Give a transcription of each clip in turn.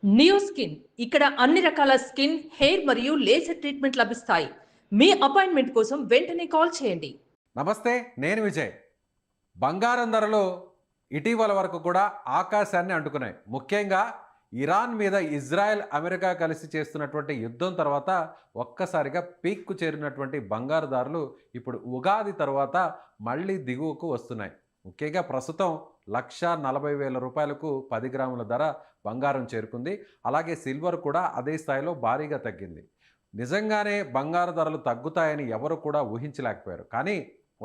Neo skin ఇక్కడ అన్ని రకాల స్కిన్, హెయిర్ మరియు లేజర్ ట్రీట్మెంట్ లభిస్తాయి. మీ అపాయింట్మెంట్ కోసం వెంటనే కాల్ చేయండి. నమస్తే, నేను విజయ్. బంగారం ధరలు ఇటీవల వరకు కూడా ఆకాశాన్ని అంటుకున్నాయి. ముఖ్యంగా ఇరాన్ మీద ఇజ్రాయెల్, అమెరికా కలిసి చేస్తున్నటువంటి యుద్ధం తర్వాత ఒక్కసారిగా పీక్కు చేరినటువంటి బంగారు ధరలు ఇప్పుడు ఉగాది తర్వాత మళ్ళీ దిగువకు వస్తున్నాయి. ముఖ్యంగా ప్రస్తుతం 1,40,000 రూపాయలకు 10 గ్రాముల ధర బంగారం చేరుకుంది. అలాగే సిల్వర్ కూడా అదే స్థాయిలో భారీగా తగ్గింది. నిజంగానే బంగారు ధరలు తగ్గుతాయని ఎవరు కూడా ఊహించలేకపోయారు. కానీ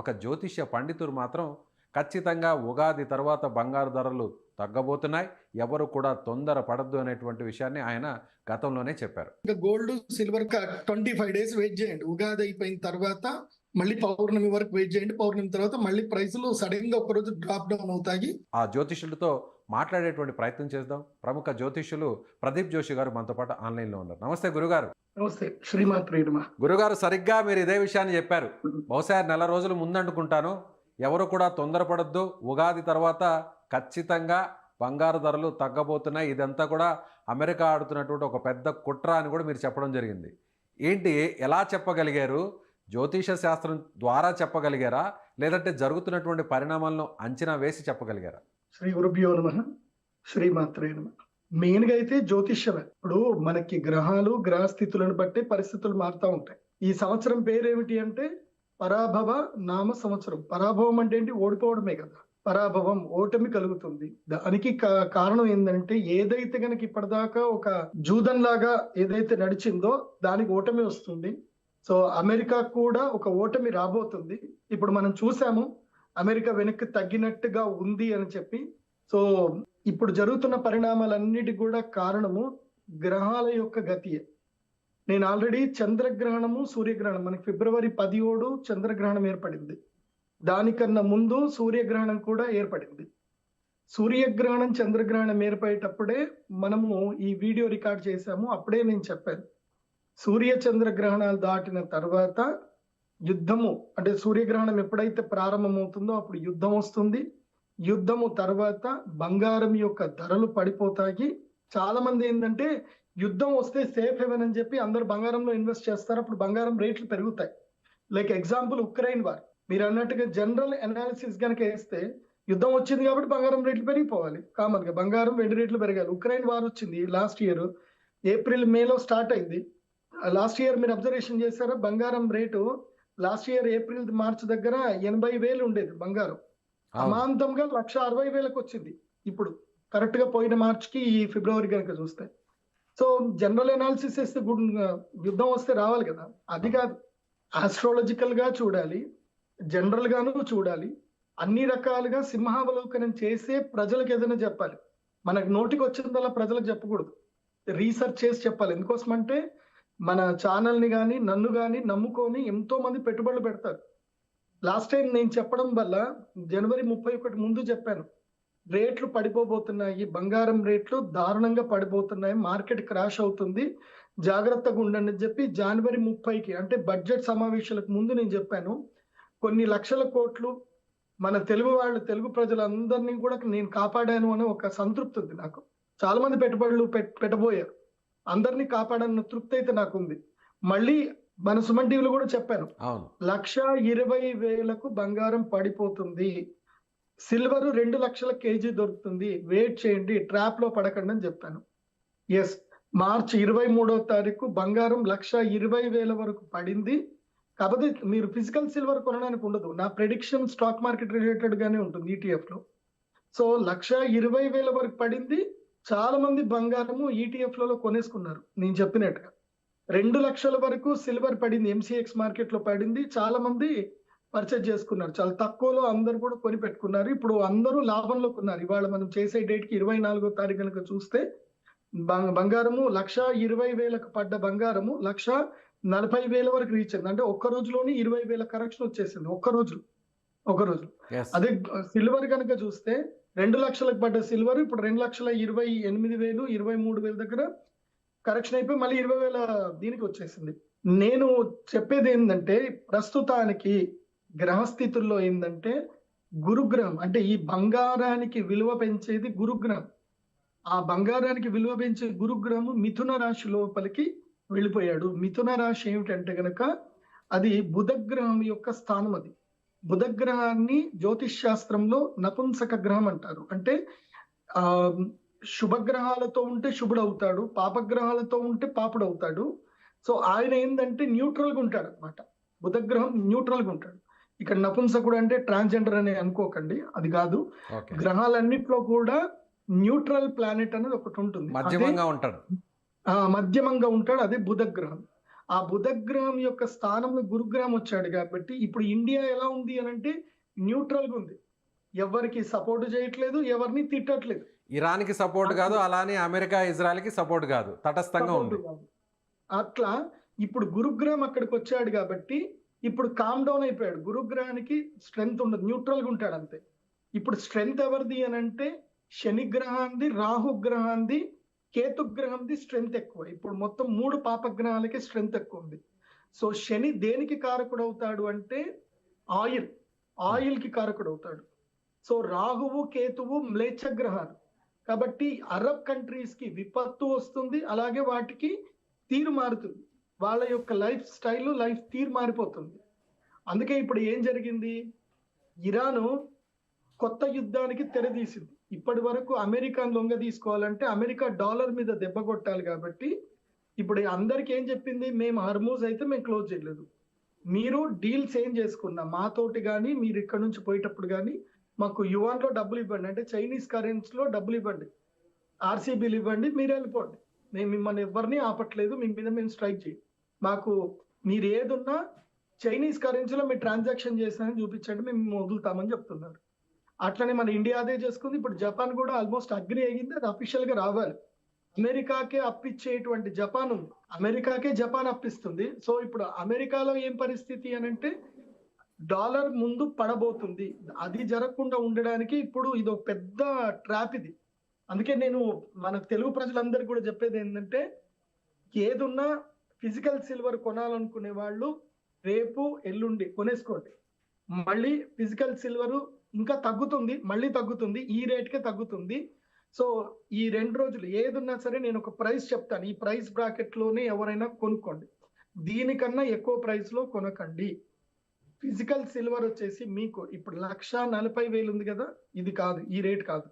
ఒక జ్యోతిష్య పండితుడు మాత్రం ఖచ్చితంగా ఉగాది తర్వాత బంగారు ధరలు తగ్గబోతున్నాయి, ఎవరు కూడా తొందర పడద్దు అనేటువంటి విషయాన్ని ఆయన గతంలోనే చెప్పారు. ఇంకా గోల్డ్ సిల్వర్ 25 డేస్ వెయిట్ చేయండి. ఉగాది అయిపోయిన తర్వాత మళ్ళీ పౌర్ణమి వరకు వెయిట్ చేయండి. పౌర్ణమి తర్వాత మళ్ళీ ప్రైసులు సడన్ గా ఒకరోజు డ్రాప్ డౌన్ అవుతాయి. ఆ జ్యోతిష్యులతో మాట్లాడేటువంటి ప్రయత్నం చేద్దాం. ప్రముఖ జ్యోతిష్యులు ప్రదీప్ జోషి గారు మనతో పాటు ఆన్లైన్లో ఉన్నారు. నమస్తే గురుగారు. నమస్తే, శ్రీమాత్రే నమః. గురుగారు, సరిగ్గా మీరు ఇదే విషయాన్ని చెప్పారు. బహుశా నెల రోజుల ముందనుకుంటాను, ఎవరు కూడా తొందరపడద్దు, ఉగాది తర్వాత ఖచ్చితంగా బంగారు ధరలు తగ్గబోతున్నాయి, ఇదంతా కూడా అమెరికా ఆడుతున్నటువంటి ఒక పెద్ద కుట్ర అని కూడా మీరు చెప్పడం జరిగింది. ఏంటి, ఎలా చెప్పగలిగారు? జ్యోతిష శాస్త్రం ద్వారా చెప్పగలిగారా, లేదంటే జరుగుతున్నటువంటి పరిణామాలను అంచనా వేసి చెప్పగలిగారా? శ్రీ గురుభ్యో నమః, శ్రీమాత్రే నమః. మెయిన్ గా అయితే జ్యోతిష్యమే. ఇప్పుడు మనకి గ్రహాలు, గ్రహస్థితులను బట్టి పరిస్థితులు మారుతూ ఉంటాయి. ఈ సంవత్సరం పేరేమిటి అంటే పరాభవ నామ సంవత్సరం. పరాభవం అంటే ఏంటి? ఓడిపోవడమే కదా. పరాభవం, ఓటమి కలుగుతుంది. దానికి కారణం ఏంటంటే, ఏదైతే గనక ఇప్పటిదాకా ఒక జూదం లాగా ఏదైతే నడిచిందో దానికి ఓటమి వస్తుంది. సో అమెరికా కూడా ఒక ఓటమి రాబోతుంది. ఇప్పుడు మనం చూసాము, అమెరికా వెనక్కి తగ్గినట్టుగా ఉంది అని చెప్పి. సో ఇప్పుడు జరుగుతున్న పరిణామాలన్నిటి కూడా కారణము గ్రహాల యొక్క గతియే. నేను ఆల్రెడీ చంద్రగ్రహణము, సూర్యగ్రహణం, మనకి ఫిబ్రవరి 17 చంద్రగ్రహణం ఏర్పడింది. దానికన్నా ముందు సూర్యగ్రహణం కూడా ఏర్పడింది. సూర్యగ్రహణం, చంద్రగ్రహణం ఏర్పడేటప్పుడే మనము ఈ వీడియో రికార్డ్ చేశాము. అప్పుడే నేను చెప్పాను, సూర్య చంద్రగ్రహణాలు దాటిన తర్వాత యుద్ధము, అంటే సూర్యగ్రహణం ఎప్పుడైతే ప్రారంభమవుతుందో అప్పుడు యుద్ధం వస్తుంది. యుద్ధము తర్వాత బంగారం యొక్క ధరలు పడిపోతాయి. చాలా మంది ఏంటంటే, యుద్ధం వస్తే సేఫ్ హెవెన్ అని చెప్పి అందరు బంగారంలో ఇన్వెస్ట్ చేస్తారు. అప్పుడు బంగారం రేట్లు పెరుగుతాయి. Like example Ukraine war. మీరు అన్నట్టుగా జనరల్ అనాలిసిస్ కనుక వేస్తే, యుద్ధం వచ్చింది కాబట్టి బంగారం రేట్లు పెరిగిపోవాలి. కామన్ గా బంగారం, వెండి రేట్లు పెరగాలి. ఉక్రెయిన్ వార్ వచ్చింది లాస్ట్ ఇయర్ ఏప్రిల్ మేలో స్టార్ట్ అయింది. లాస్ట్ ఇయర్ మీరు అబ్జర్వేషన్ చేశారా? బంగారం rate last year April March దగ్గర 80,000 ఉండేది బంగారం. అమాంతంగా 1,60,000కు వచ్చింది. ఇప్పుడు కరెక్ట్ గా పోయిన మార్చికి ఈ ఫిబ్రవరి కనుక చూస్తే. సో జనరల్ అనాలిసిస్ వేస్తే యుద్ధం వస్తే రావాలి కదా, అది కాదు. ఆస్ట్రాలజికల్ గా చూడాలి, జనరల్ గాను చూడాలి, అన్ని రకాలుగా సింహావలోకనం చేసే ప్రజలకు ఏదైనా చెప్పాలి. మనకు నోటికి వచ్చిందల్లా ప్రజలకు చెప్పకూడదు, రీసెర్చ్ చేసి చెప్పాలి. ఎందుకోసం అంటే, మన ఛానల్ని కానీ నన్ను కానీ నమ్ముకొని ఎంతో మంది పెట్టుబడులు పెడతారు. లాస్ట్ టైం నేను చెప్పడం వల్ల జనవరి 31 ముందు చెప్పాను, రేట్లు పడిపోబోతున్నాయి, బంగారం రేట్లు దారుణంగా పడిపోతున్నాయి, మార్కెట్ క్రాష్ అవుతుంది, జాగ్రత్తగా ఉండండి అని చెప్పి జనవరి 30కి, అంటే బడ్జెట్ సమావేశాలకు ముందు నేను చెప్పాను. కొన్ని లక్షల కోట్లు మన తెలుగు ప్రజలందరినీ కూడా నేను కాపాడాను అనే ఒక సంతృప్తి ఉంది నాకు. చాలా మంది పెట్టుబడులు పెట్టబోయారు, అందరినీ కాపాడన్న తృప్తి అయితే నాకుంది. మళ్ళీ మన సుమన్ టీవీలో కూడా చెప్పాను, 1,20,000కు బంగారం పడిపోతుంది, సిల్వర్ 2 లక్షల కేజీ దొరుకుతుంది, వెయిట్ చేయండి, ట్రాప్ లో పడకండి అని చెప్పాను. ఎస్, మార్చి 23వ తారీఖు బంగారం 1,20,000 వరకు పడింది. కాకపోతే మీరు ఫిజికల్ సిల్వర్ కొనడానికి ఉండదు. నా ప్రెడిక్షన్ స్టాక్ మార్కెట్ రిలేటెడ్ గానే ఉంటుంది ETF లో. సో 1,20,000 వరకు పడింది. చాలా మంది బంగారము ETF లలో కొనేసుకున్నారు. నేను చెప్పినట్టుగా 2 లక్షల వరకు సిల్వర్ పడింది, MCX మార్కెట్ లో పడింది. చాలా మంది పర్చేజ్ చేసుకున్నారు, చాలా తక్కువలో అందరు కూడా కొని పెట్టుకున్నారు. ఇప్పుడు అందరూ లాభంలో కొన్నారు. ఇవాళ మనం చేసే డేట్ కి 24వ తారీఖు కనుక చూస్తే బంగారము 1,20,000కు పడ్డ బంగారము 1,40,000 వరకు రీచ్ అయింది. అంటే ఒక్క రోజులోని 20,000 కరెక్షన్ వచ్చేసింది, ఒక్క రోజు. అదే సిల్వర్ కనుక చూస్తే 2 లక్షలకు పడ్డ సిల్వర్ ఇప్పుడు 2,28,000, 23,000 దగ్గర కరెక్షన్ అయిపోయి మళ్ళీ 20,000 దీనికి వచ్చేసింది. నేను చెప్పేది ఏంటంటే, ప్రస్తుతానికి గ్రహస్థితుల్లో ఏంటంటే, గురుగ్రహం అంటే ఈ బంగారానికి విలువ పెంచేది గురుగ్రహం. ఆ బంగారానికి విలువ పెంచే గురుగ్రహము మిథున రాశి లోపలికి వెళ్ళిపోయాడు. మిథున రాశి ఏమిటంటే గనక అది బుధగ్రహం యొక్క స్థానం. అది బుధగ్రహాన్ని జ్యోతిష్ శాస్త్రంలో నపుంసక గ్రహం అంటారు. అంటే ఆ శుభగ్రహాలతో ఉంటే శుభుడు అవుతాడు, పాపగ్రహాలతో ఉంటే పాపుడు అవుతాడు. సో ఆయన ఏంటంటే న్యూట్రల్ గా ఉంటాడు అనమాట. బుధగ్రహం న్యూట్రల్ గా ఉంటాడు. ఇక్కడ నపుంసకుడు అంటే ట్రాన్స్జెండర్ అని అనుకోకండి, అది కాదు. ఓకే. గ్రహాలన్నిట్లో కూడా న్యూట్రల్ ప్లానెట్ అనేది ఒకటి ఉంటుంది. అదే మధ్యమంగా ఉంటాడు. మధ్యమంగా ఉంటాడు. అదే బుధగ్రహం. ఆ బుధగ్రహం యొక్క స్థానంలో గురుగ్రహం వచ్చాడు కాబట్టి ఇప్పుడు ఇండియా ఎలా ఉంది అని అంటే న్యూట్రల్ గా ఉంది. ఎవరికి సపోర్ట్ చేయట్లేదు, ఎవరిని తిట్టట్లేదు. ఇరాన్కి సపోర్ట్ కాదు, అలానే అమెరికా ఇజ్రాయెల్కి సపోర్ట్ కాదు, తటస్థంగా సపోర్ట్ ఉంది. కాదు. అట్లా ఇప్పుడు గురుగ్రహం అక్కడికి వచ్చాడు కాబట్టి ఇప్పుడు కామ్ డౌన్ అయిపోయాడు. గురుగ్రహానికి స్ట్రెంగ్త్ ఉండదు, న్యూట్రల్ గా ఉంటాడు అంతే. ఇప్పుడు స్ట్రెంగ్త్ ఎవరిది అని అంటే శని గ్రహాంది, రాహు గ్రహాంది, కేతు గ్రహంది స్ట్రెంగ్త్ ఎక్కువ. ఇప్పుడు మొత్తం 3 పాపగ్రహాలకి స్ట్రెంగ్త్ ఎక్కువ ఉంది. సో శని దేనికి కారకుడు అవుతాడు అంటే ఆయిల్ కి కారకుడు అవుతాడు. సో రాహువు కేతువు మ్లేచ్ఛ గ్రహాలు కాబట్టి అరబ్ కంట్రీస్ కి విపత్తు వస్తుంది, అలాగే వాటికి తీరు మారుతుంది. వాళ్ళ యొక్క లైఫ్ స్టైల్, లైఫ్ తీరు మారిపోతుంది. అందుకే ఇప్పుడు ఏం జరిగింది, ఇరాను కొత్త యుద్ధానికి తెరదీసింది. ఇప్పటి వరకు అమెరికాను లొంగ తీసుకోవాలంటే అమెరికా డాలర్ మీద దెబ్బ కొట్టాలి కాబట్టి ఇప్పుడు అందరికి ఏం చెప్పింది, మేము హర్మూజ్ అయితే మేము క్లోజ్ చేయలేదు, మీరు డీల్స్ ఏం చేసుకున్నా మాతోటి కానీ మీరు ఇక్కడ నుంచి పోయేటప్పుడు కానీ మాకు యువాన్ లో డబ్బులు ఇవ్వండి, అంటే చైనీస్ కరెన్సీ లో డబ్బులు ఇవ్వండి, ఆర్సీబీలు ఇవ్వండి, మీరు వెళ్ళిపోండి, మేము మిమ్మల్ని ఎవరిని ఆపట్లేదు, మీ మీద మేము స్ట్రైక్ చేయం, మాకు మీరు ఏదున్నా చైనీస్ కరెన్సీలో మీరు ట్రాన్సాక్షన్ చేసినారని చూపించండి, మేము వదులుతామని చెప్తున్నారు. అట్లనే మన ఇండియా అదే చేసుకుంది. ఇప్పుడు జపాన్ కూడా ఆల్మోస్ట్ అగ్రి అయ్యింది, అది అఫీషియల్ గా రావాలి. అమెరికాకే అప్పిచ్చేటువంటి జపాన్ ఉంది, అమెరికాకే జపాన్ అప్పిస్తుంది. సో ఇప్పుడు అమెరికాలో ఏం పరిస్థితి అని అంటే డాలర్ ముందు పడబోతుంది. అది జరగకుండా ఉండడానికి ఇప్పుడు ఇది ఒక పెద్ద ట్రాప్ ఇది. అందుకే నేను మన తెలుగు ప్రజలందరికీ కూడా చెప్పేది ఏంటంటే ఏదున్నా ఫిజికల్ సిల్వర్ కొనాలనుకునే వాళ్ళు రేపు ఎల్లుండి కొనేసుకోండి. మళ్ళీ ఫిజికల్ సిల్వర్ ఇంకా తగ్గుతుంది, మళ్ళీ తగ్గుతుంది, ఈ రేట్కే తగ్గుతుంది. సో ఈ 2 రోజులు ఏదున్నా సరే నేను ఒక ప్రైస్ చెప్తాను, ఈ ప్రైస్ బ్రాకెట్ లోనే ఎవరైనా కొనుక్కోండి, దీనికన్నా ఎక్కువ ప్రైస్ లో కొనకండి. ఫిజికల్ సిల్వర్ వచ్చేసి మీకు ఇప్పుడు 1,40,000 ఉంది కదా, ఇది కాదు, ఈ రేట్ కాదు,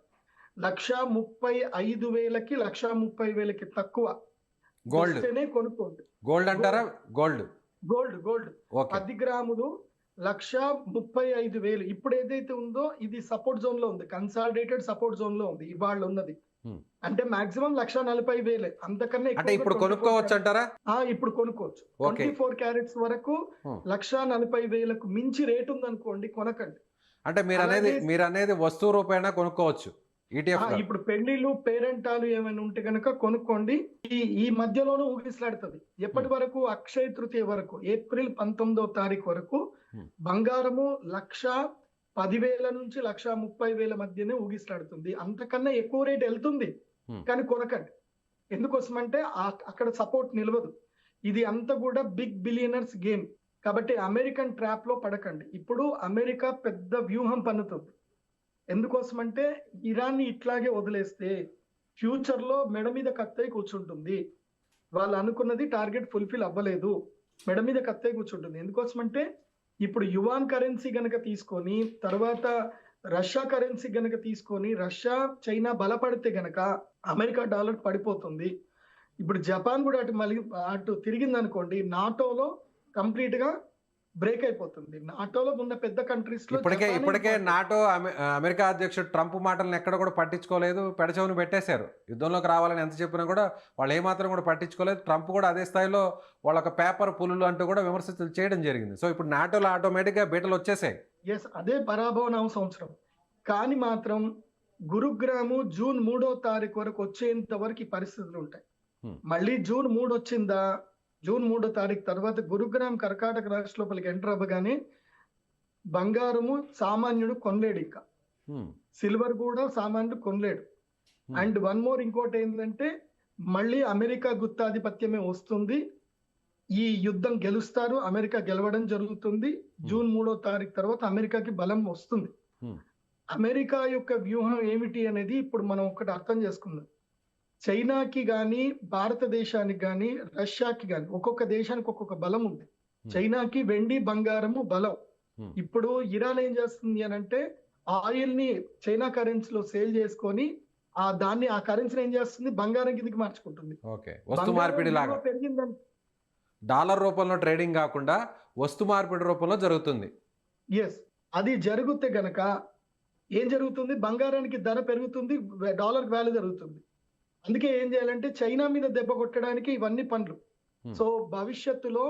1,35,000కి 1,30,000కి తక్కువ గోల్డ్ వస్తేనే కొనుక్కోండి. గోల్డ్ అంటారా? Gold gold okay. 10 గ్రాములు 1,35,000. ఇప్పుడు ఏదైతే ఉందో ఇది సపోర్ట్ జోన్ లో ఉంది, కన్సాలిడేటెడ్ సపోర్ట్ జోన్ లో ఉంది ఇవాళ ఉన్నది. అంటే మాక్సిమం 1,40,000, అంతకన్నా అంటే ఇప్పుడు కొనుక్కోవచ్చు అంటారా? ఇప్పుడు కొనుక్కోవచ్చు. ఓకే. 24 క్యారెట్స్ వరకు 1,40,000కు మించి రేట్ ఉంది అనుకోండి, కొనకండి. అంటే మీరు అనేది వస్తువు రూపేణా కొనుక్కోవచ్చు ETF లో. ఇప్పుడు పెళ్లిళ్ళు పేరెంటాలు ఏమైనా ఉంటే కనుక కొనుక్కోండి. ఈ మధ్యలోనూ ఊగిసలాడుతుంది. ఎప్పటి వరకు? అక్షయ తృతీయ వరకు, ఏప్రిల్ 19వ తారీఖు వరకు బంగారము 1,10,000 నుంచి 1,30,000 మధ్యనే ఊగిసలాడుతుంది. అంతకన్నా ఎక్కువ రేట్ వెళ్తుంది, కానీ కొనకండి. ఎందుకోసం అంటే అక్కడ సపోర్ట్ నిలవదు. ఇది అంతా కూడా బిగ్ బిలియనర్స్ గేమ్ కాబట్టి అమెరికన్ ట్రాప్ లో పడకండి. ఇప్పుడు అమెరికా పెద్ద వ్యూహం పన్నుతుంది. ఎందుకోసం అంటే ఇరాన్ని ఇట్లాగే వదిలేస్తే ఫ్యూచర్ లో మెడ మీద కత్తై కూర్చుంటుంది. వాళ్ళు అనుకున్నది టార్గెట్ ఫుల్ఫిల్ అవ్వలేదు, మెడ మీద కత్తై కూర్చుంటుంది. ఎందుకోసం అంటే ఇప్పుడు యువాన్ కరెన్సీ గనక తీసుకొని తర్వాత రష్యా కరెన్సీ గనక తీసుకొని రష్యా చైనా బలపడితే గనక అమెరికా డాలర్ పడిపోతుంది. ఇప్పుడు జపాన్ కూడా అటు తిరిగింది అనుకోండి, నాటోలో కంప్లీట్ గా బ్రేక్ అయిపోతుంది. నాటోలో ఉన్న పెద్ద కంట్రీస్ లో ఇప్పటికే నాటో అమెరికా అధ్యక్షుడు ట్రంప్ మాటలను ఎక్కడ కూడా పట్టించుకోలేదు, పెడచెవును పెట్టేశారు. యుద్ధంలోకి రావాలని ఎంత చెప్పినా కూడా వాళ్ళు ఏమాత్రం కూడా పట్టించుకోలేదు. ట్రంప్ కూడా అదే స్థాయిలో వాళ్ళొక పేపర్ పులులు అంటూ కూడా విమర్శలు చేయడం జరిగింది. సో ఇప్పుడు నాటోలో ఆటోమేటిక్గా బీటలు వచ్చేసాయి. అదే పరాభవన సంవత్సరం. కానీ మాత్రం గురుగ్రహము జూన్ 3వ తారీఖు వరకు వచ్చేంత వరకు ఈ పరిస్థితులు ఉంటాయి. మళ్ళీ జూన్ 3 వచ్చిందా, జూన్ 3వ తారీఖు తర్వాత గురుగ్రహం కర్కాటక రాశి లోపలికి ఎంటర్ అవ్వగానే బంగారము సామాన్యుడు కొనలేడు, ఇంకా సిల్వర్ కూడా సామాన్యుడు కొనలేడు. అండ్ వన్ మోర్ ఇంకోటి ఏంటంటే మళ్ళీ అమెరికా గుత్తాధిపత్యమే వస్తుంది. ఈ యుద్ధం గెలుస్తారు, అమెరికా గెలవడం జరుగుతుంది. జూన్ 3వ తారీఖు తర్వాత అమెరికాకి బలం వస్తుంది. అమెరికా యొక్క వ్యూహం ఏమిటి అనేది ఇప్పుడు మనం ఒకటి అర్థం చేసుకుందాం. చైనాకి కానీ భారతదేశానికి కానీ రష్యాకి కానీ ఒక్కొక్క దేశానికి ఒక్కొక్క బలం ఉంది. చైనాకి వెండి బంగారము బలం. ఇప్పుడు ఇరాన్ ఏం చేస్తుంది అని అంటే ఆయిల్ ని చైనా కరెన్సీలో సేల్ చేసుకొని ఆ కరెన్సీని ఏం చేస్తుంది, బంగారం కిందకి మార్చుకుంటుంది. ఓకే, వస్తు మార్పిడి లాగా పెరిగిందని డాలర్ రూపంలో ట్రేడింగ్ కాకుండా వస్తు మార్పిడి రూపంలో జరుగుతుంది. ఎస్, అది జరిగితే గనక ఏం జరుగుతుంది, బంగారానికి ధర పెరుగుతుంది, డాలర్ వాల్యూ జరుగుతుంది. అందుకే ఏం చేయాలంటే చైనా మీద దెబ్బ కొట్టడానికి ఇవన్నీ పనులు. సో భవిష్యత్తులో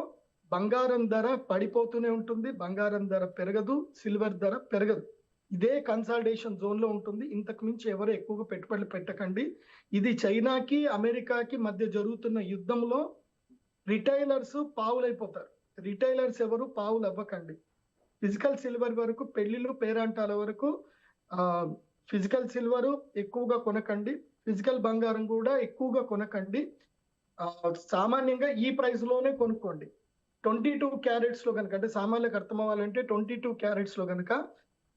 బంగారం ధర పడిపోతూనే ఉంటుంది, బంగారం ధర పెరగదు, సిల్వర్ ధర పెరగదు. ఇదే కన్సాలిడేషన్ జోన్ లో ఉంటుంది. ఇంతకు మించి ఎవరు ఎక్కువగా పెట్టుబడులు పెట్టకండి. ఇది చైనాకి అమెరికాకి మధ్య జరుగుతున్న యుద్ధంలో రిటైలర్స్ పావులైపోతారు. రిటైలర్స్ ఎవరు పావులు అవ్వకండి. ఫిజికల్ సిల్వర్ వరకు, పెళ్లిళ్ళు పేరంటాల వరకు ఫిజికల్ సిల్వర్ ఎక్కువగా కొనకండి, ఫిజికల్ బంగారం కూడా ఎక్కువగా కొనకండి. సామాన్యంగా ఈ ప్రైస్ లోనే కొనుక్కోండి. 22 క్యారెట్స్ లో కనుక, అంటే సామాన్యులకు అర్థం అవ్వాలంటే 22 క్యారెట్స్ లో కనుక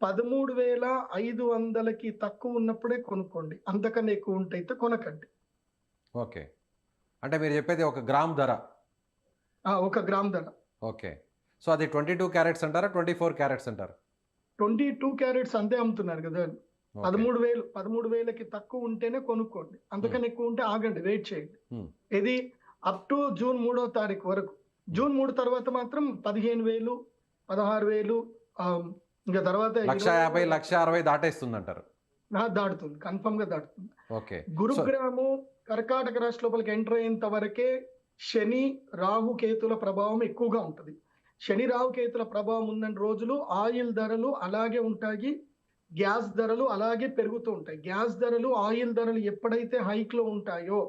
13,500కి తక్కువ ఉన్నప్పుడే కొనుక్కోండి. అంతకన్నా ఎక్కువ ఉంటే అయితే కొనకండి. ఓకే, అంటే మీరు చెప్పేది 1 గ్రామ్ ధర? 1 గ్రామ్ ధర. ఓకే, సో అది 22 క్యారెట్స్ అంటారా, 24 క్యారెట్స్ అంటారా? 22 క్యారెట్స్ అంతే అమ్ముతున్నారు కదా. 13,000కి తక్కువ ఉంటేనే కొనుక్కోండి, అంతకన్నా ఎక్కువ ఉంటే ఆగండి, వెయిట్ చేయండి. ఇది అప్ టు జూన్ 3వ తారీఖు వరకు. జూన్ 3 తర్వాత మాత్రం 15,000, 16,000, ఇంకా తర్వాత 1,50,000, 1,60,000 దాటేస్తుంది అంటారు. దాటుతుంది, కన్ఫర్మ్ గా దాటుతుంది. ఓకే, గురుగ్రాము కర్కాటక రాష్ట్ర లోపలికి ఎంటర్ అయ్యేంత వరకే శని రాహు కేతుల ప్రభావం ఎక్కువగా ఉంటుంది. శని రాహు కేతుల ప్రభావం ఉన్న రోజులు ఆయిల్ ధరలు అలాగే ఉంటాయి, గ్యాస్ ధరలు అలాగే పెరుగుతూ ఉంటాయి. గ్యాస్ ధరలు, ఆయిల్ ధరలు ఎప్పుడైతే హైక్ లో ఉంటాయో,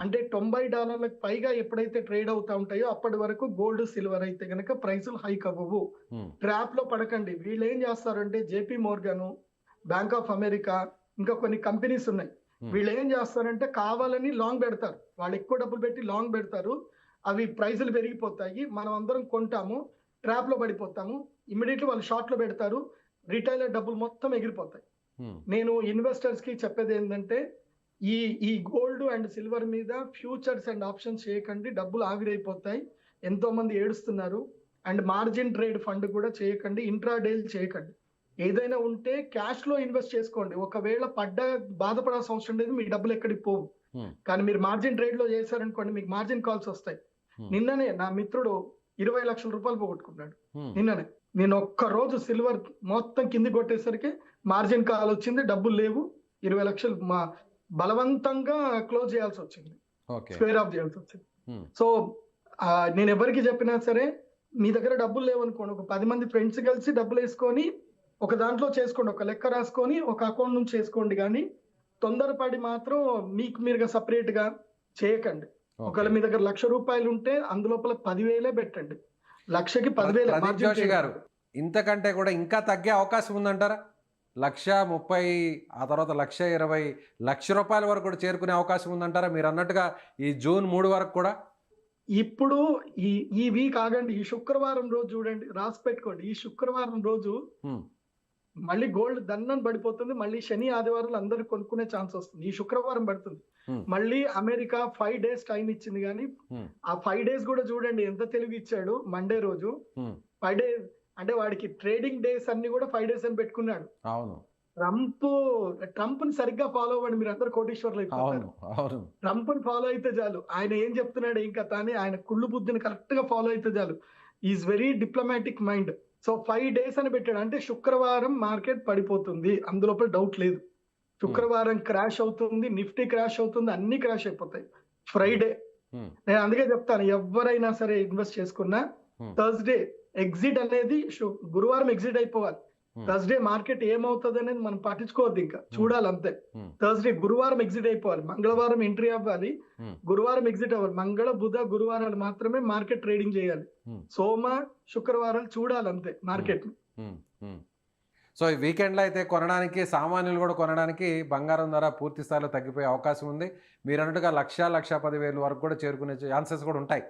అంటే $90 పైగా ఎప్పుడైతే ట్రేడ్ అవుతా ఉంటాయో అప్పటి వరకు గోల్డ్ సిల్వర్ అయితే గనక ప్రైసులు హైక్ అవ్వవు. ట్రాప్ లో పడకండి. వీళ్ళు ఏం చేస్తారంటే JP Morgan, bank of America, ఇంకా కొన్ని కంపెనీస్ ఉన్నాయి. వీళ్ళు ఏం చేస్తారంటే కావాలని లాంగ్ పెడతారు. వాళ్ళు ఎక్కువ డబ్బులు పెట్టి లాంగ్ పెడతారు, అవి ప్రైసులు పెరిగిపోతాయి, మనం అందరం కొంటాము, ట్రాప్ లో పడిపోతాము. ఇమ్మీడియట్లీ వాళ్ళు షార్ట్ లో పెడతారు, రిటైలర్ డబ్బులు మొత్తం ఎగిరిపోతాయి. నేను ఇన్వెస్టర్స్ కి చెప్పేది ఏంటంటే ఈ గోల్డ్ అండ్ సిల్వర్ మీద ఫ్యూచర్స్ అండ్ ఆప్షన్స్ చేయకండి, డబ్బులు ఆవిరైపోతాయి. ఎంతో మంది ఏడుస్తున్నారు. అండ్ మార్జిన్ ట్రేడ్ ఫండ్ కూడా చేయకండి, ఇంట్రాడేల్ చేయకండి. ఏదైనా ఉంటే క్యాష్ లో ఇన్వెస్ట్ చేసుకోండి. ఒకవేళ బాధపడాల్సిన అవసరం లేదు, మీ డబ్బులు ఎక్కడికి పోవు. కానీ మీరు మార్జిన్ ట్రేడ్ లో చేశారనుకోండి, మీకు మార్జిన్ కాల్స్ వస్తాయి. నిన్ననే నా మిత్రుడు 20 లక్షల రూపాయలు పోగొట్టుకున్నాడు. నిన్ననే నేను ఒక్క రోజు సిల్వర్ మొత్తం కింది కొట్టేసరికి మార్జిన్ కాల్ వచ్చింది, డబ్బులు లేవు, 20 లక్షలు బలవంతంగా క్లోజ్ చేయాల్సి వచ్చింది, స్క్వేర్ ఆఫ్ చేయాల్సి వచ్చింది. సో నేను ఎవరికి చెప్పినా సరే, మీ దగ్గర డబ్బులు లేవనుకోండి, ఒక 10 మంది ఫ్రెండ్స్ కలిసి డబ్బులు వేసుకొని ఒక దాంట్లో చేసుకోండి, ఒక లెక్క రాసుకొని ఒక అకౌంట్ నుంచి చేసుకోండి. కానీ తొందరపడి మాత్రం మీకు మీరుగా సపరేట్ గా చేయకండి. ఒకవేళ మీ దగ్గర ₹1,00,000 ఉంటే అందులోపల 10,000 పెట్టండి, లక్షకి 10,000. జోషి గారు, ఇంతకంటే కూడా ఇంకా తగ్గే అవకాశం ఉందంటారా? 1,30,000, ఆ తర్వాత 1,20,000, ₹1,00,000 వరకు కూడా చేరుకునే అవకాశం ఉందంటారా? మీరు అన్నట్టుగా ఈ జూన్ 3 వరకు కూడా. ఇప్పుడు ఈ వీక్ ఆగండి, ఈ శుక్రవారం రోజు చూడండి, రాసి పెట్టుకోండి. ఈ శుక్రవారం రోజు మళ్ళీ గోల్డ్ దన్నం పడిపోతుంది, మళ్ళీ శని ఆదివారాలు అందరూ కొనుక్కునే ఛాన్స్ వస్తుంది. ఈ శుక్రవారం పడుతుంది. మళ్ళీ అమెరికా 5 days టైం ఇచ్చింది, కానీ ఆ 5 days కూడా చూడండి ఎంత తెలివి ఇచ్చాడు. మండే రోజు 5 days, అంటే వాడికి ట్రేడింగ్ డేస్ అన్ని కూడా 5 days అని పెట్టుకున్నాడు. అవును, ట్రంప్ ని సరిగ్గా ఫాలో అవ్వండి, మీరు అందరు కోటీశ్వర్లు అయిపోతారు. ట్రంప్ ని ఫాలో అయితే చాలు, ఆయన ఏం చెప్తున్నాడు ఇంకా తానే, ఆయన కుళ్ళు బుద్ధిని కరెక్ట్ గా ఫాలో అయితే చాలు. Is very diplomatic mind. So 5 days అని పెట్టాడు, అంటే శుక్రవారం మార్కెట్ పడిపోతుంది, అందులోపల డౌట్ లేదు. శుక్రవారం క్రాష్ అవుతుంది, నిఫ్టీ క్రాష్ అవుతుంది, అన్ని క్రాష్ అయిపోతాయి. ఫ్రైడే నేను అందుకే చెప్తాను, ఎవరైనా సరే ఇన్వెస్ట్ చేసుకున్నా థర్స్డే ఎగ్జిట్ అనేది, గురువారం ఎగ్జిట్ అయిపోవాలి. థర్స్డే మార్కెట్ ఏమవుతుంది అనేది మనం పట్టించుకోవద్దు, ఇంకా చూడాలి అంతే. థర్స్డే గురువారం ఎగ్జిట్ అయిపోవాలి, మంగళవారం ఎంట్రీ అవ్వాలి, గురువారం ఎగ్జిట్ అవ్వాలి. మంగళ బుధ గురువారాలు మాత్రమే మార్కెట్ ట్రేడింగ్ చేయాలి, సోమ శుక్రవారాలు చూడాలి అంతే మార్కెట్. సో ఈ వీకెండ్లో అయితే కొనడానికి, సామాన్యులు కూడా కొనడానికి బంగారం ధర పూర్తి స్థాయిలో తగ్గిపోయే అవకాశం ఉంది. మీరు అన్నట్టుగా 1,00,000-1,10,000 వరకు కూడా చేరుకునే ఛాన్సెస్ కూడా ఉంటాయి.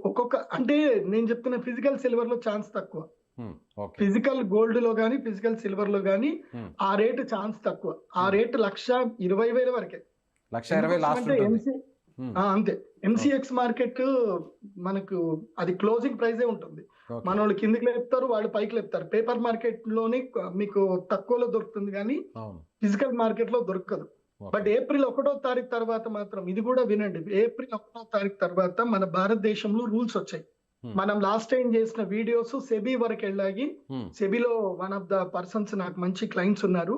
ఒక్కొక్క, అంటే నేను చెప్తున్న ఫిజికల్ సిల్వర్ లో ఛాన్స్ తక్కువ, ఫిజికల్ గోల్డ్ లో గానీ ఫిజికల్ సిల్వర్ లో గానీ ఆ రేటు ఛాన్స్ తక్కువ. ఆ రేటు 1,20,000 వరకే. 1,20,000 లాస్ట్ ఎందుకోసమంటే ఉంటుంది. అంతే ఎంసీఎక్స్ మార్కెట్ మనకు అది క్లోజింగ్ ప్రైజే ఉంటుంది. ఓకే. మన వాళ్ళు కిందికి లేపుతారు, వాళ్ళు పైకి లేపుతారు. పేపర్ మార్కెట్ లోని మీకు తక్కువలో దొరుకుతుంది కానీ అవును. ఫిజికల్ మార్కెట్ లో దొరకదు. But okay. ఏప్రిల్ 1వ తారీఖు తర్వాత మాత్రం ఇది కూడా వినండి, ఏప్రిల్ 1వ తారీఖు తర్వాత మన భారతదేశంలో రూల్స్ వచ్చాయి. మనం లాస్ట్ టైం చేసిన వీడియోస్ సెబీ వరకు వెళ్ళాయి. సెబీలో వన్ ఆఫ్ ద పర్సన్స్ నాకు మంచి క్లయింట్స్ ఉన్నారు,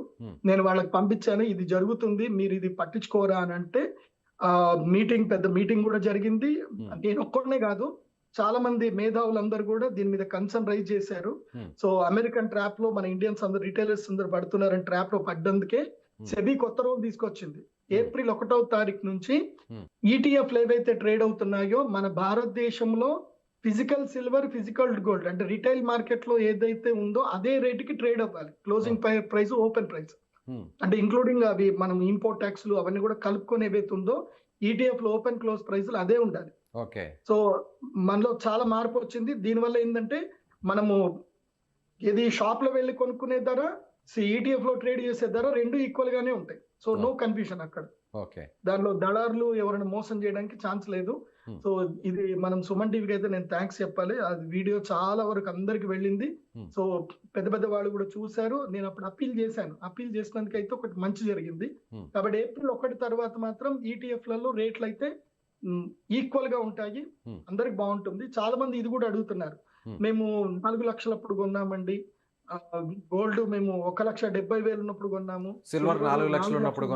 నేను వాళ్ళకి పంపించాను ఇది జరుగుతుంది మీరు ఇది పట్టించుకోరా అని అంటే పెద్ద మీటింగ్ కూడా జరిగింది. నేను ఒక్కడనే కాదు, చాలా మంది మేధావులందరూ కూడా దీని మీద కన్సర్న్ రైజ్ చేశారు. సో అమెరికన్ ట్రాప్ లో మన ఇండియన్స్ అందరు రిటైలర్స్ అందరు పడుతున్నారని ట్రాప్ లో పడ్డందుకే సెబీ కొత్త రూల్ తీసుకొచ్చింది. ఏప్రిల్ 1వ తారీఖు నుంచి ఈటీఎఫ్లు ఏవైతే ట్రేడ్ అవుతున్నాయో మన భారతదేశంలో ఫిజికల్ సిల్వర్, ఫిజికల్ గోల్డ్ అంటే రిటైల్ మార్కెట్ లో ఏదైతే ఉందో అదే రేటుకి ట్రేడ్ అవ్వాలి. క్లోజింగ్ ప్రైస్, ఓపెన్ ప్రైస్ అంటే ఇంక్లూడింగ్ అవి మనం ఇంపోర్ట్ ట్యాక్స్లు అవన్నీ కూడా కలుపుకొని ఏవైతే ఉందో ఈటీఎఫ్ లో ఓపెన్ క్లోజ్ ప్రైస్లు అదే ఉండాలి. ఓకే. సో మనలో చాలా మార్పు వచ్చింది. దీనివల్ల ఏంటంటే మనము ఏది షాప్ లో వెళ్ళి కొనుక్కునే ధర, ఈటీఎఫ్ లో ట్రేడ్ చేసే ధర రెండు ఈక్వల్ గానే ఉంటాయి. సో నో కన్ఫ్యూజన్ అక్కడ. ఓకే. దానిలో దళారులు ఎవరైనా మోసం చేయడానికి ఛాన్స్ లేదు. సో ఇది మనం సుమన్ టీవీకి అయితే నేను థ్యాంక్స్ చెప్పాలి. అది వీడియో చాలా వరకు అందరికి వెళ్ళింది. సో పెద్ద పెద్ద వాళ్ళు కూడా చూశారు. నేను అప్పుడు అప్పీల్ చేశాను. అప్పీల్ చేసినందుకు అయితే ఒకటి మంచి జరిగింది. కాబట్టి ఏప్రిల్ 1 తర్వాత మాత్రం ఈటీఎఫ్ లలో రేట్లు అయితే ఈక్వల్ గా ఉంటాయి, అందరికి బాగుంటుంది. చాలా మంది ఇది కూడా అడుగుతున్నారు, మేము 4 లక్షలప్పుడు కొన్నామండి, గోల్డ్ మేము 1,70,000 ఉన్నప్పుడు కొన్నాము, సిల్వర్ 4 లక్షలు ఉన్నప్పుడు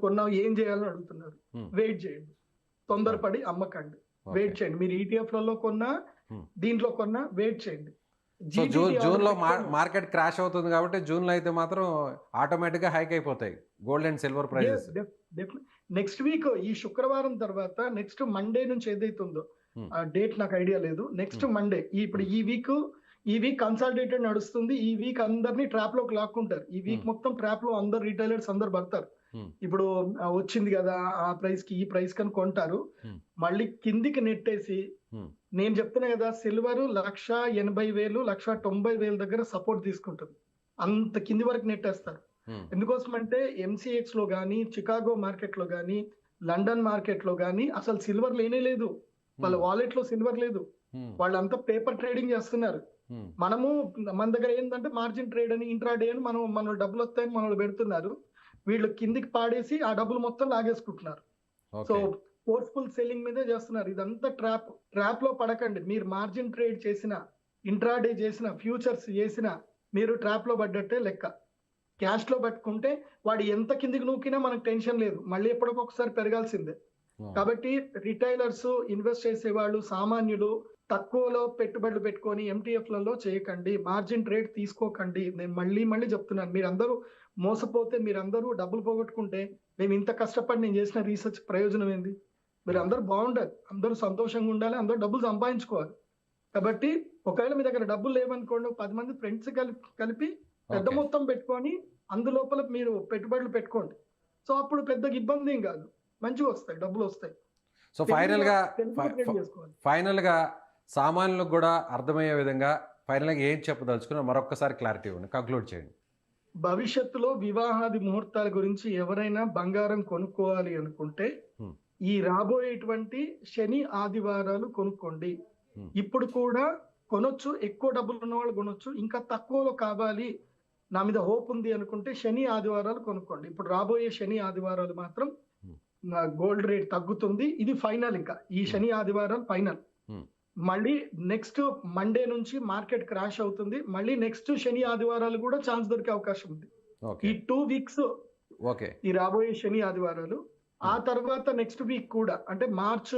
కొన్నాం ఏం చేయాలని అడుగుతున్నారు. వెయిట్ చేయండి, తొందరపడి అమ్మకండి, వెయిట్ చేయండి. మీరు ఈటీఎఫ్ లలో కొన్నా దీంట్లో కొన్నా వెయిట్ చేయండి. సో జూన్ లో మార్కెట్ క్రాష్ అవుతుంది కాబట్టి జూన్ లో అయితే మాత్రం ఆటోమేటిక్ గా హైక్ అయిపోతాయి gold and silver prizes. Next week ఈ శుక్రవారం తర్వాత నెక్స్ట్ మండే నుంచి ఏదైతుందో ఆ డేట్ నాకు ఐడియా లేదు. నెక్స్ట్ మండే ఇప్పుడు ఈ వీక్ కన్సల్టేటెడ్ నడుస్తుంది. ఈ వీక్ అందరినీ ట్రాప్ లోకి లాక్కుంటారు. ఈ వీక్ మొత్తం ట్రాప్ లో అందరు రిటైలర్స్ అందరు పడతారు. ఇప్పుడు వచ్చింది కదా ఆ ప్రైస్ కి ఈ ప్రైస్ కని కొంటారు, మళ్ళీ కిందికి నెట్టేసి నేను చెప్తున్నా కదా సిల్వర్ 1,80,000 1,90,000 దగ్గర సపోర్ట్ తీసుకుంటుంది. అంత కింది వరకు నెట్టేస్తారు. ఎందుకోసం అంటే ఎంసీఎక్స్ లో గానీ, చికాగో మార్కెట్ లో గానీ, లండన్ మార్కెట్ లో గానీ అసలు సిల్వర్ లేనే లేదు. వాళ్ళ వాలెట్ లో సిల్వర్ లేదు. వాళ్ళంతా పేపర్ ట్రేడింగ్ చేస్తున్నారు. మన దగ్గర ఏంటంటే మార్జిన్ ట్రేడ్ అని, ఇంట్రాడే అని మన డబ్బులు వస్తాయని మన పెడుతున్నారు. వీళ్ళు కిందికి పాడేసి ఆ డబ్బులు మొత్తం లాగేసుకుంటున్నారు. సో ఫోర్స్ఫుల్ సెల్లింగ్ మీదే చేస్తున్నారు. ఇదంతా ట్రాప్ లో పడకండి. మీరు మార్జిన్ ట్రేడ్ చేసిన, ఇంట్రాడే చేసిన, ఫ్యూచర్స్ చేసిన మీరు ట్రాప్ లో పడ్డట్టే లెక్క. క్యాష్ లో పట్టుకుంటే వాడు ఎంత కిందికి నూకినా మనకు టెన్షన్ లేదు, మళ్ళీ ఎప్పటికొకసారి పెరగాల్సిందే. కాబట్టి రిటైలర్స్, ఇన్వెస్ట్ చేసేవాళ్ళు, సామాన్యులు తక్కువలో పెట్టుబడులు పెట్టుకొని ఎంటీఎఫ్లలో చేయకండి, మార్జిన్ ట్రేడ్ తీసుకోకండి. నేను మళ్ళీ చెప్తున్నాను, మీరందరూ మోసపోతే, మీరందరూ డబ్బులు పోగొట్టుకుంటే మేము ఇంత కష్టపడి నేను చేసిన రీసెర్చ్ ప్రయోజనం ఏంది? మీరు అందరూ బాగుండాలి, అందరూ సంతోషంగా ఉండాలి, అందరూ డబ్బులు సంపాదించుకోవాలి. కాబట్టి ఒకవేళ మీ దగ్గర డబ్బులు లేవనుకోండి, 10 మంది ఫ్రెండ్స్ కలిపి పెద్ద మొత్తం పెట్టుకొని అందులోపల మీరు పెట్టుబడులు పెట్టుకోండి. సో అప్పుడు పెద్దగా ఇబ్బంది ఏం కాదు, మంచిగా వస్తాయి, డబ్బులు వస్తాయి. సో ఫైనల్ గా సామాన్యులకు కూడా అర్థమయ్యే విధంగా ఫైనల్ గా ఏం చెప్పదలుచుకున్నా మరొకసారి క్లారిటీ ఇవ్వండి, కంక్లూడ్ చేయండి. భవిష్యత్తులో వివాహాది ముహూర్తాల గురించి ఎవరైనా బంగారం కొనుక్కోవాలి అనుకుంటే ఈ రాబోయేటువంటి శని ఆదివారాలు కొనుక్కోండి. ఇప్పుడు కూడా కొనొచ్చు, ఎక్కువ డబ్బులు ఉన్న వాళ్ళు కొనొచ్చు. ఇంకా తక్కువలో కావాలి, నా మీద హోప్ ఉంది అనుకుంటే శని ఆదివారాలు కొనుక్కోండి. ఇప్పుడు రాబోయే శని ఆదివారాలు మాత్రం గోల్డ్ రేట్ తగ్గుతుంది. ఇది ఫైనల్, ఇంకా ఈ శని ఆదివారాలు ఫైనల్. మళ్ళీ నెక్స్ట్ మండే నుంచి మార్కెట్ క్రాష్ అవుతుంది. మళ్ళీ నెక్స్ట్ శని ఆదివారాలు కూడా ఛాన్స్ దొరికే అవకాశం ఉంది. ఈ 2 వీక్స్ ఈ రాబోయే శని ఆదివారాలు. ఆ తర్వాత నెక్స్ట్ వీక్ కూడా అంటే మార్చ్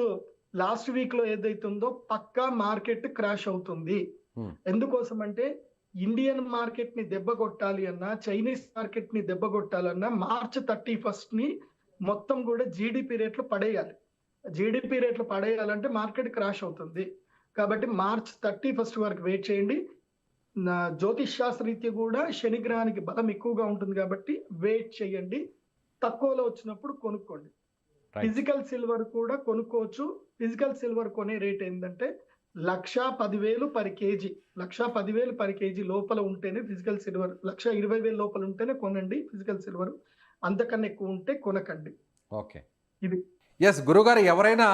లాస్ట్ వీక్ లో ఏదైతుందో పక్కా మార్కెట్ క్రాష్ అవుతుంది. ఎందుకోసం అంటే ఇండియన్ మార్కెట్ ని దెబ్బ కొట్టాలి అన్నా, చైనీస్ మార్కెట్ ని దెబ్బ కొట్టాలన్నా మార్చ్ 31 ని మొత్తం కూడా జీడిపి రేట్లు పడేయాలి. జీడిపి రేట్లు పడేయాలంటే మార్కెట్ క్రాష్ అవుతుంది. కాబట్టి మార్చ్ 31 వరకు వెయిట్ చేయండి. జ్యోతిష్ శాస్త్రరీత్యా కూడా శనిగ్రహానికి బలం ఎక్కువగా ఉంటుంది కాబట్టి వెయిట్ చేయండి. తక్కువలో వచ్చినప్పుడు కొనుక్కోండి. ఫిజికల్ సిల్వర్ కూడా కొనుక్కోవచ్చు. ఫిజికల్ సిల్వర్ కొనే రేట్ ఏంటంటే 1,10,000 పర్ కేజీ. 1,10,000 పర్ కేజీ లోపల ఉంటేనే ఫిజికల్ సిల్వర్, 1,20,000 లోపల ఉంటేనే కొనండి ఫిజికల్ సిల్వర్. అంతకన్నా ఎక్కువ ఉంటే కొనకండి. ఓకే. ఇది ఎస్ గురుగారు, ఎవరైనా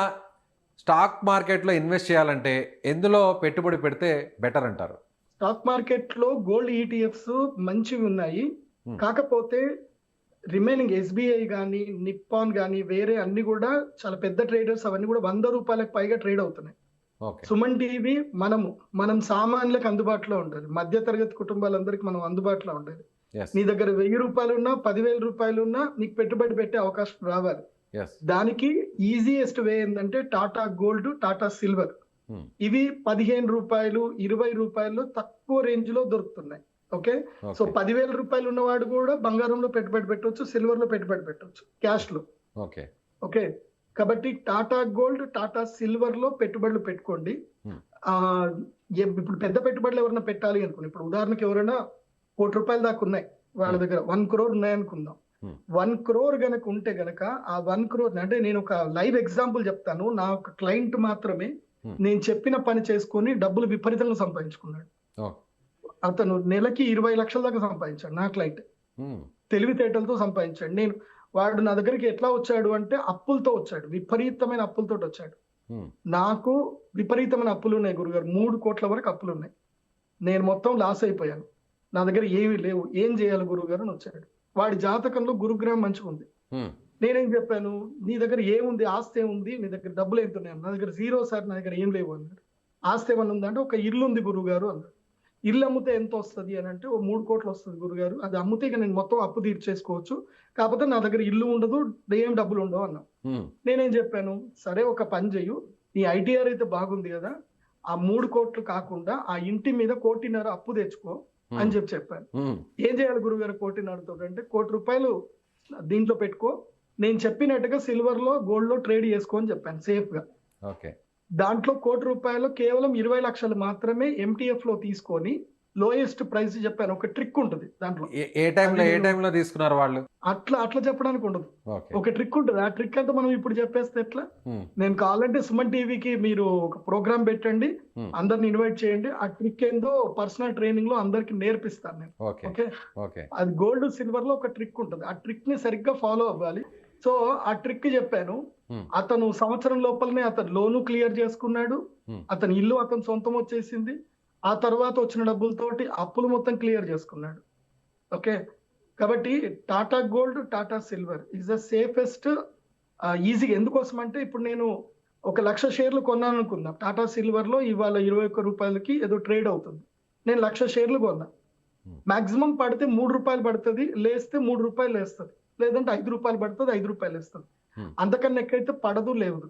స్టాక్ మార్కెట్లో ఇన్వెస్ట్ చేయాలంటే ఎందులో పెట్టుబడి పెడితే బెటర్ అంటారు? స్టాక్ మార్కెట్ లో గోల్డ్ ఈటీఎఫ్స్ మంచివి ఉన్నాయి. Hmm. కాకపోతే రిమైనింగ్ ఎస్బీఐ కానీ నిప్పాన్ కానీ వేరే అన్ని కూడా చాలా పెద్ద ట్రేడర్స్ అవన్నీ కూడా 100 రూపాయలకు పైగా ట్రేడ్ అవుతున్నాయి. ఓకే. సుమన్ టీవీ మనం సామాన్యులకు అందుబాటులో ఉండాలి, మధ్య తరగతి కుటుంబాలందరికీ మనం అందుబాటులో ఉండాలి. ఎస్. నీ దగ్గర 1000 రూపాయలు ఉన్నా 10,000 రూపాయలు ఉన్నా నీకు పెట్టుబడి పెట్టే అవకాశం రావాలి. ఎస్. దానికి ఈజియెస్ట్ వే ఏంటంటే టాటా గోల్డ్, టాటా సిల్వర్. ఇవి 15 రూపాయలు 20 రూపాయలు తక్కువ రేంజ్ లో దొరుకుతున్నాయి. ఓకే. సో 10,000 రూపాయలు ఉన్నవాడు కూడా బంగారంలో పెట్టుబడి పెట్టవచ్చు, సిల్వర్ లో పెట్టుబడి పెట్టవచ్చు, క్యాష్ లో. ఓకే. ఓకే. కాబట్టి టాటా గోల్డ్, టాటా సిల్వర్ లో పెట్టుబడులు పెట్టుకోండి. ఇప్పుడు పెద్ద పెట్టుబడులు ఎవరైనా పెట్టాలి అనుకుని, ఇప్పుడు ఉదాహరణకి ఎవరైనా ₹1,00,00,000 దాకా ఉన్నాయి వాళ్ళ దగ్గర, 1 crore ఉన్నాయనుకుందాం. 1 crore గనక ఉంటే గనక ఆ 1 crore, అంటే నేను ఒక లైవ్ ఎగ్జాంపుల్ చెప్తాను. నా ఒక క్లయింట్ మాత్రమే నేను చెప్పిన పని చేసుకొని డబ్బులు విపరీతంగా సంపాదించుకున్నాడు. అతను నెలకి 20 లక్షల దాకా సంపాదించాడు. నా క్లయింట్ తెలివితేటలతో సంపాదించాడు. వాడు నా దగ్గరికి ఎట్లా వచ్చాడు అంటే అప్పులతో వచ్చాడు, విపరీతమైన అప్పులతో వచ్చాడు. నాకు విపరీతమైన అప్పులు ఉన్నాయి గురుగారు, 3 కోట్ల వరకు అప్పులు ఉన్నాయి. నేను మొత్తం లాస్ అయిపోయాను, నా దగ్గర ఏమీ లేవు, ఏం చేయాలి గురుగారు అని వచ్చాడు. వాడి జాతకంలో గురుగ్రహం మంచిగా ఉంది. నేనేం చెప్పాను, నీ దగ్గర ఏముంది, ఆస్తి ఏముంది, నీ దగ్గర డబ్బులు ఎంత ఉన్నాయి? నా దగ్గర 0 సార్, నా దగ్గర ఏం లేవు అన్నాడు. ఆస్తి ఏమన్నా ఉందంటే ఒక ఇల్లు ఉంది గురుగారు అన్నాడు. ఇల్లు అమ్మితే ఎంత వస్తుంది అని అంటే, 3 కోట్లు వస్తుంది గురుగారు, అది అమ్మితే ఇక నేను మొత్తం అప్పు తీర్చేసుకోవచ్చు, కాకపోతే నా దగ్గర ఇల్లు ఉండదు, ఏం డబ్బులు ఉండవు అన్నా. నేనేం చెప్పాను, సరే ఒక పని చెయ్యు, నీ ఐటీఆర్ అయితే బాగుంది కదా, ఆ 3 కోట్లు కాకుండా ఆ ఇంటి మీద 1.5 కోటి అప్పు తెచ్చుకో అని చెప్పాను. ఏం చేయాలి గురుగారు 1.5 కోటితో అంటే, ₹1 కోటి దీంట్లో పెట్టుకో, నేను చెప్పినట్టుగా సిల్వర్ లో గోల్డ్ లో ట్రేడ్ చేసుకో అని చెప్పాను సేఫ్ గా. దాంట్లో ₹1 కోటి కేవలం 20 లక్షలు మాత్రమే ఎంటీఎఫ్ లో తీసుకొని లోయెస్ట్ ప్రైస్ చెప్పాను. ఒక ట్రిక్ ఉంటుంది దాంట్లో. ఏ టైంలో తీసుకున్నారు వాళ్ళు? అట్లా చెప్పడానికి ఉండదు, ఒక ట్రిక్ ఉంటుంది. ఆ ట్రిక్ అంతా మనం ఇప్పుడు చెప్పేస్తే ఎట్లా? నేను కావాలంటే సుమన్ టీవీకి మీరు ఒక ప్రోగ్రామ్ పెట్టండి, అందరిని ఇన్వైట్ చేయండి, ఆ ట్రిక్ ఏందో పర్సనల్ ట్రైనింగ్ లో అందరికి నేర్పిస్తాను నేను. ఓకే. అది గోల్డ్ సిల్వర్ లో ఒక ట్రిక్ ఉంటుంది, ఆ ట్రిక్ ని సరిగ్గా ఫాలో అవ్వాలి. సో ఆ ట్రిక్ చెప్పాను. అతను సంవత్సరం లోపలనే అతను లోను క్లియర్ చేసుకున్నాడు, అతని ఇల్లు అతను సొంతం వచ్చేసింది, ఆ తర్వాత వచ్చిన డబ్బులతోటి అప్పులు మొత్తం క్లియర్ చేసుకున్నాడు. ఓకే. కాబట్టి Tata gold, Tata silver is the safest. ఈజీగా ఎందుకోసం అంటే, ఇప్పుడు నేను 1,00,000 షేర్లు కొన్నాను అనుకుందాం, టాటా సిల్వర్ లో ఇవాళ 21 రూపాయలకి ఏదో ట్రేడ్ అవుతుంది. నేను 1,00,000 షేర్లు కొన్నా, మాక్సిమం పడితే ₹3 పడుతుంది, లేస్తే ₹3 లేస్తుంది, లేదంటే ₹5 పడుతుంది, ₹5 వేస్తుంది. అంతకన్నా ఎక్కడైతే పడదు లేదు.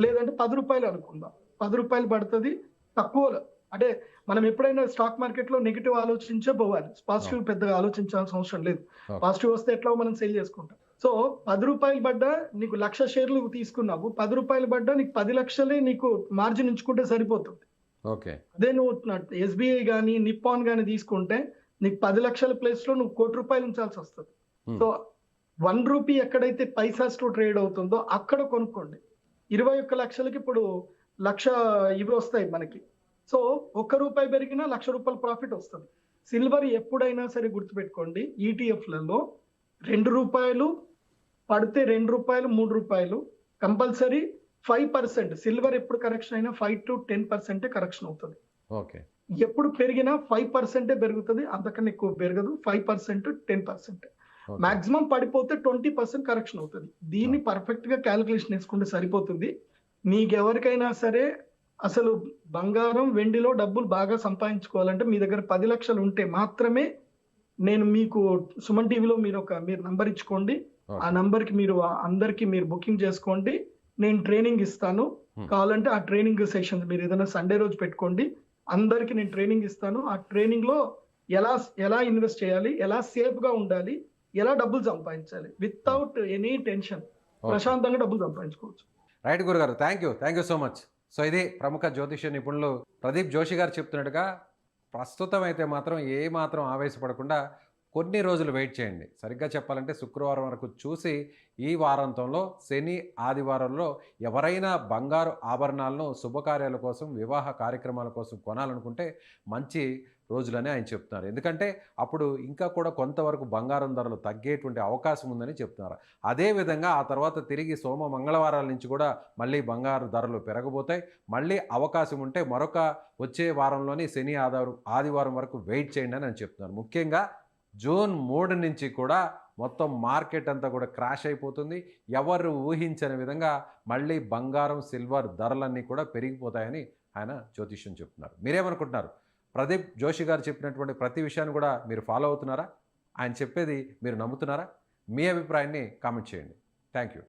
లేదంటే ₹10 అనుకుందాం, ₹10 పడుతుంది. తక్కువలో అంటే మనం ఎప్పుడైనా స్టాక్ మార్కెట్ లో నెగిటివ్ ఆలోచించే పోవాలి, పాజిటివ్ పెద్దగా ఆలోచించాల్సిన అవసరం లేదు. పాజిటివ్ వస్తే ఎట్లా మనం సేల్ చేసుకుంటాం. సో ₹10 పడ్డా నీకు 1,00,000 షేర్లు తీసుకున్నావు, ₹10 పడ్డా నీకు 10 లక్షలే నీకు మార్జిన్ ఉంచుకుంటే సరిపోతుంది. అదే నువ్వు ఎస్బీఐ కానీ నిప్పాన్ కానీ తీసుకుంటే నీకు 10 లక్షల ప్లేస్ లో నువ్వు ₹1 కోటి ఉంచాల్సి వస్తుంది. సో ₹1 ఎక్కడైతే పైసాస్ తో ట్రేడ్ అవుతుందో అక్కడ కొనుక్కోండి. 21 లక్షలకి ఇప్పుడు 1,00,000 ఇవి వస్తాయి మనకి. సో ₹1 పెరిగినా ₹1,00,000 ప్రాఫిట్ వస్తుంది. సిల్వర్ ఎప్పుడైనా సరే గుర్తుపెట్టుకోండి, ఈటీఎఫ్లలో ₹2 పడితే ₹2, ₹3 కంపల్సరీ 5%. సిల్వర్ ఎప్పుడు కరెక్షన్ అయినా 5 to 10% కరెక్షన్ అవుతుంది. ఎప్పుడు పెరిగినా 5% పెరుగుతుంది, అంతకన్నా ఎక్కువ పెరగదు. 5%, 10%. మాక్సిమం పడిపోతే 20% కరెక్షన్ అవుతుంది. దీన్ని పర్ఫెక్ట్ గా క్యాలిక్యులేషన్ వేసుకుంటే సరిపోతుంది. మీకెవరికైనా సరే అసలు బంగారం వెండిలో డబ్బులు బాగా సంపాదించుకోవాలంటే మీ దగ్గర 10 లక్షలు ఉంటే మాత్రమే నేను మీకు సుమన్ టీవీలో మీరు నంబర్ ఇచ్చుకోండి, ఆ నంబర్ కి మీరు అందరికి మీరు బుకింగ్ చేసుకోండి, నేను ట్రైనింగ్ ఇస్తాను. కావాలంటే ఆ ట్రైనింగ్ సెషన్స్ మీరు ఏదైనా సండే రోజు పెట్టుకోండి, అందరికి నేను ట్రైనింగ్ ఇస్తాను. ఆ ట్రైనింగ్ లో ఎలా ఇన్వెస్ట్ చేయాలి, ఎలా సేఫ్ గా ఉండాలి, ఎలా డబ్బులు సంపాదించాలి వితౌట్ ఎనీ టెన్షన్, ప్రశాంతంగా డబ్బులు సంపాదించుకోవచ్చు. రైట్ గురుగారు, thank you so much. So ఇది ప్రముఖ జ్యోతిష్య నిపుణులు ప్రదీప్ జోషి గారు చెప్తున్నట్టుగా, ప్రస్తుతం అయితే మాత్రం ఏ మాత్రం ఆవేశపడకుండా కొన్ని రోజులు వెయిట్ చేయండి. సరిగ్గా చెప్పాలంటే శుక్రవారం వరకు చూసి, ఈ వారాంతంలో శని ఆదివారంలో ఎవరైనా బంగారు ఆభరణాలను శుభకార్యాల కోసం, వివాహ కార్యక్రమాల కోసం కొనాలనుకుంటే మంచి రోజులని ఆయన చెప్తున్నారు. ఎందుకంటే అప్పుడు ఇంకా కూడా కొంతవరకు బంగారం ధరలు తగ్గేటువంటి అవకాశం ఉందని చెప్తున్నారు. అదేవిధంగా ఆ తర్వాత తిరిగి సోమ మంగళవారాల నుంచి కూడా మళ్ళీ బంగారు ధరలు పెరగబోతాయి. మళ్ళీ అవకాశం ఉంటే మరొక వచ్చే వారంలోని శని ఆదివారం వరకు వెయిట్ చేయండి అని చెప్తున్నారు. ముఖ్యంగా జూన్ 3 నుంచి కూడా మొత్తం మార్కెట్ అంతా కూడా క్రాష్ అయిపోతుంది. ఎవరు ఊహించని విధంగా మళ్ళీ బంగారం, సిల్వర్ ధరలన్నీ కూడా పెరిగిపోతాయని ఆయన జ్యోతిష్యం చెప్తున్నారు. మీరేమనుకుంటున్నారు? ప్రదీప్ జోషి గారు చెప్పినటువంటి ప్రతి విషయాన్ని కూడా మీరు ఫాలో అవుతున్నారా? ఆయన చెప్పేది మీరు నమ్ముతున్నారా? మీ అభిప్రాయాన్ని కామెంట్ చేయండి. Thank you.